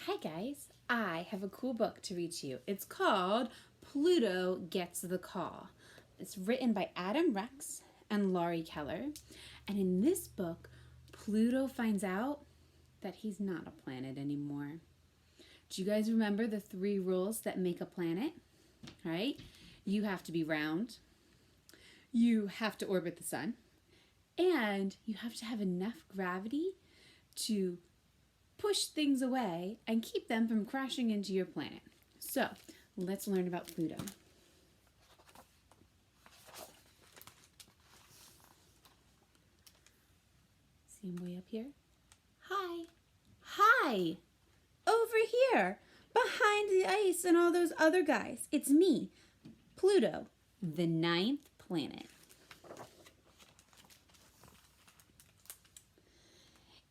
Hi guys, I have a cool book to read to you. It's called Pluto Gets the Call. It's written by Adam Rex and Laurie Keller. And in this book, Pluto finds out that he's not a planet anymore. Do you guys remember the 3 rules that make a planet? Right? You have to be round, you have to orbit the sun, and you have to have enough gravity to push things away and keep them from crashing into your planet. So, let's learn about Pluto. See him way up here? Hi. Hi! Over here, behind the ice and all those other guys. It's me, Pluto, the 9th planet.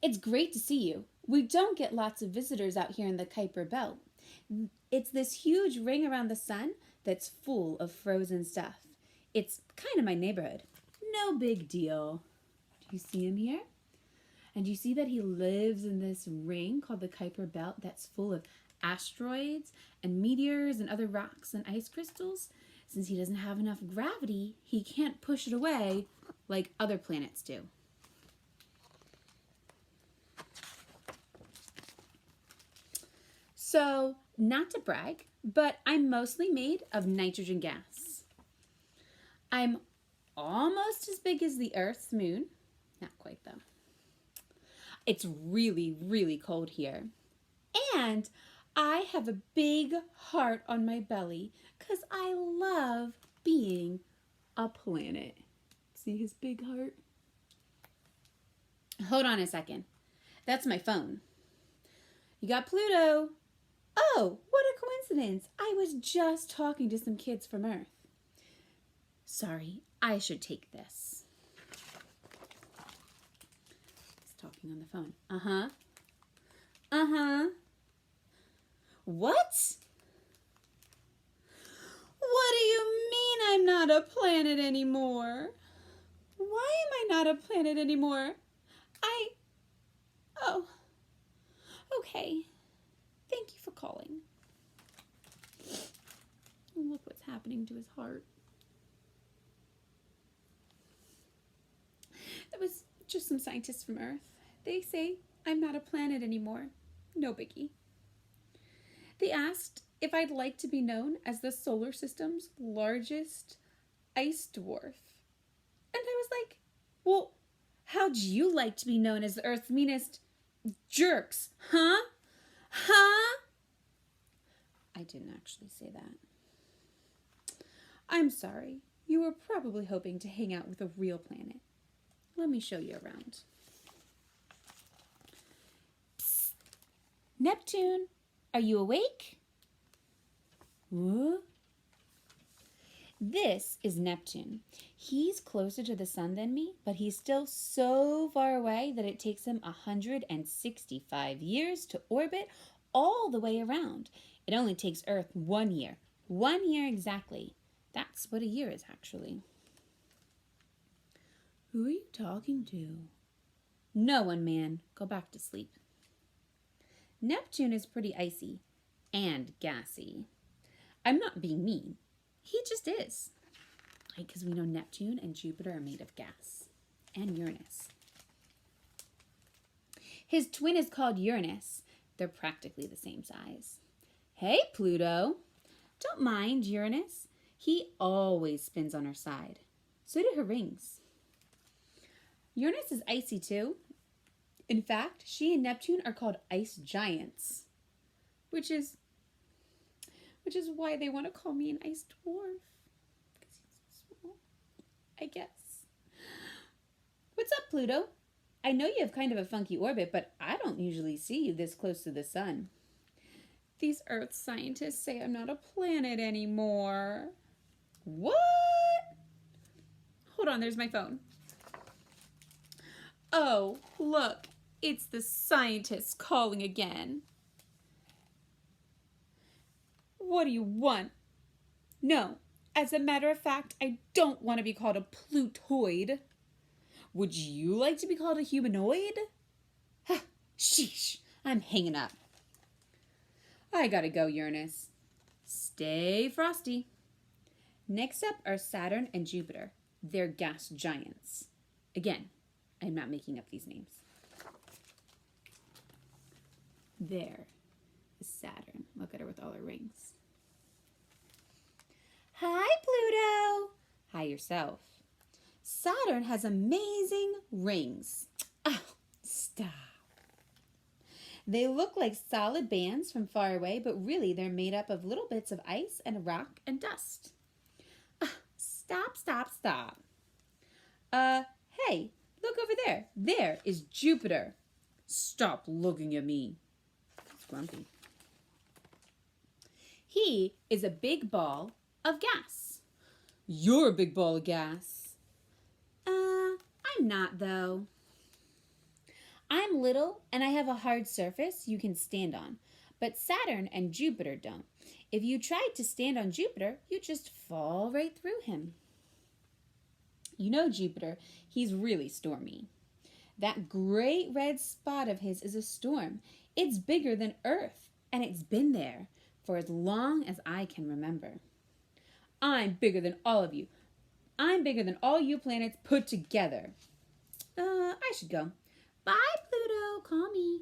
It's great to see you. We don't get lots of visitors out here in the Kuiper Belt. It's this huge ring around the sun that's full of frozen stuff. It's kind of my neighborhood. No big deal. Do you see him here? And do you see that he lives in this ring called the Kuiper Belt that's full of asteroids and meteors and other rocks and ice crystals? Since he doesn't have enough gravity, he can't push it away like other planets do. So, not to brag, but I'm mostly made of nitrogen gas. I'm almost as big as the Earth's moon. Not quite, though. It's really, really cold here. And I have a big heart on my belly because I love being a planet. See his big heart? Hold on a second. That's my phone. You got Pluto. Oh, what a coincidence. I was just talking to some kids from Earth. Sorry, I should take this. He's talking on the phone. Uh-huh. What? What do you mean I'm not a planet anymore? Why am I not a planet anymore? Oh, okay. Thank you for calling. Look what's happening to his heart. That was just some scientists from Earth. They say I'm not a planet anymore. No biggie. They asked if I'd like to be known as the solar system's largest ice dwarf. And I was like, well, how'd you like to be known as the Earth's meanest jerks, huh? I didn't actually say that. I'm sorry. You were probably hoping to hang out with a real planet. Let me show you around. Psst. Neptune, are you awake? What? This is Neptune. He's closer to the sun than me, but he's still so far away that it takes him 165 years to orbit all the way around. It only takes Earth 1 year. 1 year exactly. That's what a year is, actually. Who are you talking to? No one, man. Go back to sleep. Neptune is pretty icy and gassy. I'm not being mean. He just is. Right? Because we know Neptune and Jupiter are made of gas. And Uranus. His twin is called Uranus. They're practically the same size. Hey, Pluto. Don't mind Uranus. He always spins on her side. So do her rings. Uranus is icy too. In fact, she and Neptune are called ice giants, which is why they want to call me an ice dwarf. Because he's so small, I guess. What's up, Pluto? I know you have kind of a funky orbit, but I don't usually see you this close to the sun. These Earth scientists say I'm not a planet anymore. What? Hold on, there's my phone. Oh, look, it's the scientists calling again. What do you want? No, as a matter of fact, I don't want to be called a Plutoid. Would you like to be called a humanoid? Sheesh, I'm hanging up. I gotta go, Uranus. Stay frosty. Next up are Saturn and Jupiter. They're gas giants. Again, I'm not making up these names. There is Saturn. Look at her with all her rings. Hi, Pluto. Hi yourself. Saturn has amazing rings. Oh, stop. They look like solid bands from far away, but really they're made up of little bits of ice and rock and dust. Stop, stop, stop. Hey, look over there. There is Jupiter. Stop looking at me. He's grumpy. He is a big ball of gas. You're a big ball of gas. I'm not, though. I'm little and I have a hard surface you can stand on, but Saturn and Jupiter don't. If you tried to stand on Jupiter, you'd just fall right through him. You know Jupiter, he's really stormy. That great red spot of his is a storm. It's bigger than Earth, and it's been there for as long as I can remember. I'm bigger than all of you. I'm bigger than all you planets put together. I should go. Bye, Pluto. Call me.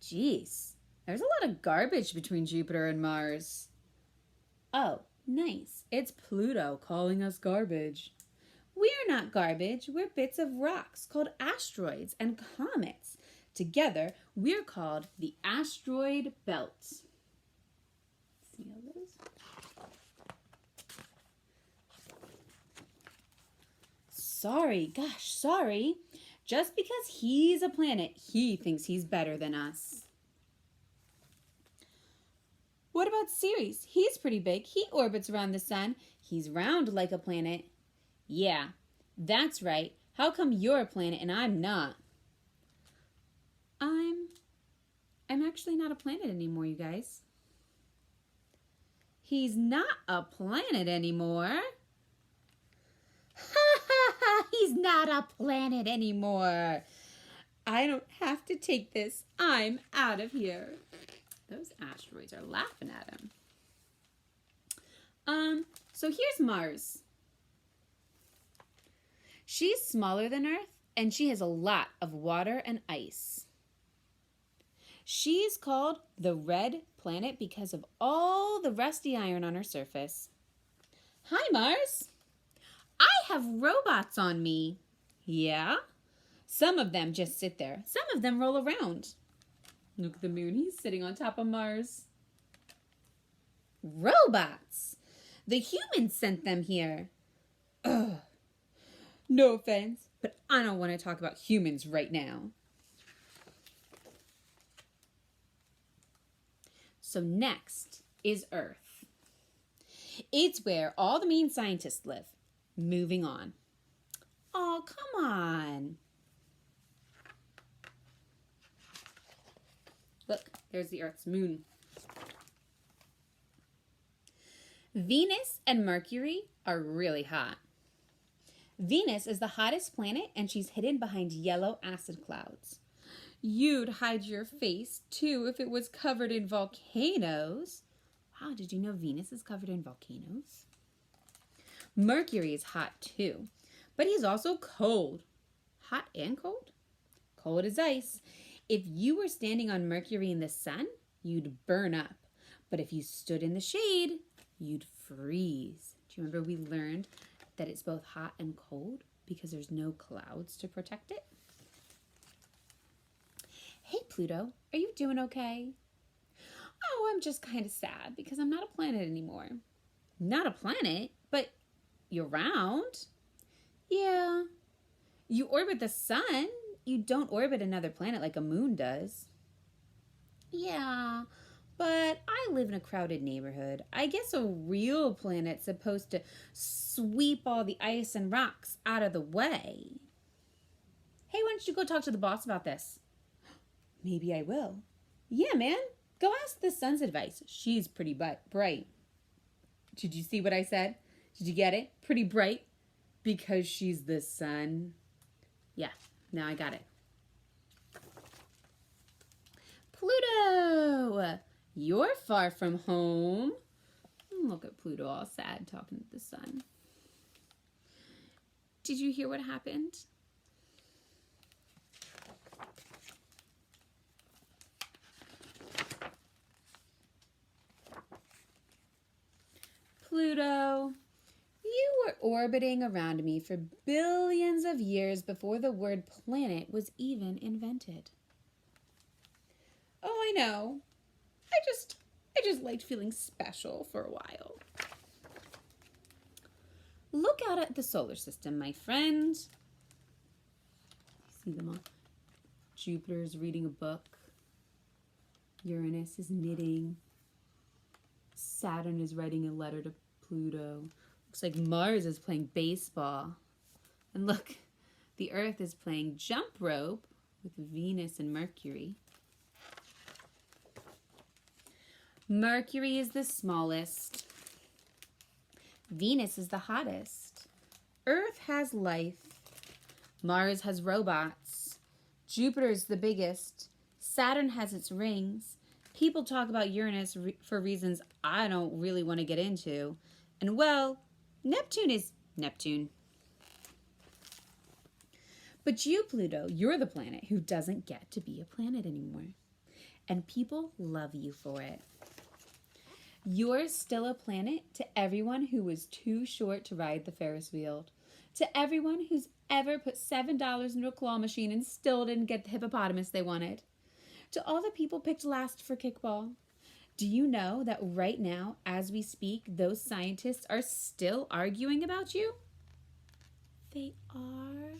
Jeez, there's a lot of garbage between Jupiter and Mars. Oh, nice. It's Pluto calling us garbage. We're not garbage. We're bits of rocks called asteroids and comets. Together, we're called the asteroid belt. See how those? Sorry. Just because he's a planet, he thinks he's better than us. What about Ceres? He's pretty big. He orbits around the sun. He's round like a planet. Yeah, that's right. How come you're a planet and I'm not? I'm actually not a planet anymore, you guys. He's not a planet anymore. He's not a planet anymore. I don't have to take this. I'm out of here. Those asteroids are laughing at him. So here's Mars. She's smaller than Earth, and she has a lot of water and ice. She's called the red planet because of all the rusty iron on her surface. Hi, Mars. I have robots on me. Yeah? Some of them just sit there. Some of them roll around. Look at the moon. He's sitting on top of Mars. Robots. The humans sent them here. Ugh. No offense, but I don't want to talk about humans right now. So next is Earth. It's where all the main scientists live. Moving on. Oh, come on. Look, there's the Earth's moon. Venus and Mercury are really hot. Venus is the hottest planet and she's hidden behind yellow acid clouds. You'd hide your face too if it was covered in volcanoes. Wow, did you know Venus is covered in volcanoes? Mercury is hot too, but he's also cold. Hot and cold? Cold as ice. If you were standing on Mercury in the sun, you'd burn up. But if you stood in the shade, you'd freeze. Do you remember we learned that it's both hot and cold because there's no clouds to protect it? Hey, Pluto, are you doing okay? Oh, I'm just kind of sad because I'm not a planet anymore. Not a planet? But you're round. Yeah. You orbit the sun. You don't orbit another planet like a moon does. Yeah, but I live in a crowded neighborhood. I guess a real planet's supposed to sweep all the ice and rocks out of the way. Hey, why don't you go talk to the boss about this? Maybe I will. Yeah, man. Go ask the sun's advice. She's pretty bright. Did you see what I said? Did you get it? Pretty bright? Because she's the sun. Yeah, now I got it. Pluto! You're far from home. Look at Pluto all sad talking to the sun. Did you hear what happened? Pluto, you were orbiting around me for billions of years before the word planet was even invented. Oh, I know. I just liked feeling special for a while. Look out at the solar system, my friend. See them all? Jupiter's reading a book. Uranus is knitting. Saturn is writing a letter to Pluto. Looks like Mars is playing baseball. And look, the Earth is playing jump rope with Venus and Mercury. Mercury is the smallest. Venus is the hottest. Earth has life. Mars has robots. Jupiter's the biggest. Saturn has its rings. People talk about Uranus for reasons I don't really want to get into. And well, Neptune is Neptune. But you, Pluto, you're the planet who doesn't get to be a planet anymore. And people love you for it. You're still a planet to everyone who was too short to ride the Ferris wheel. To everyone who's ever put $7 into a claw machine and still didn't get the hippopotamus they wanted. To all the people picked last for kickball. Do you know that right now, as we speak, those scientists are still arguing about you? They are.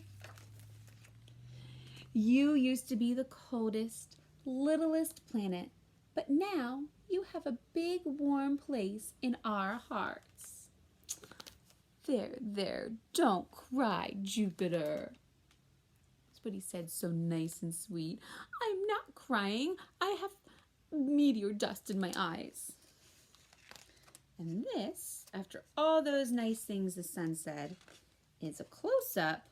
You used to be the coldest, littlest planet, but now you have a big warm place in our hearts. There, don't cry, Jupiter. That's what he said, so nice and sweet. I'm not crying. I have meteor dust in my eyes. And this, after all those nice things the sun said, is a close-up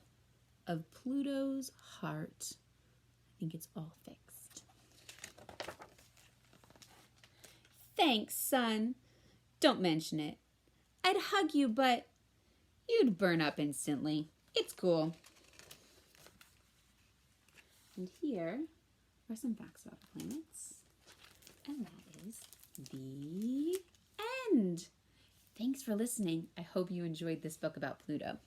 of Pluto's heart. I think it's all fixed. Thanks, sun. Don't mention it. I'd hug you, but you'd burn up instantly. It's cool. And here are some facts about the planets. And that is the end. Thanks for listening. I hope you enjoyed this book about Pluto.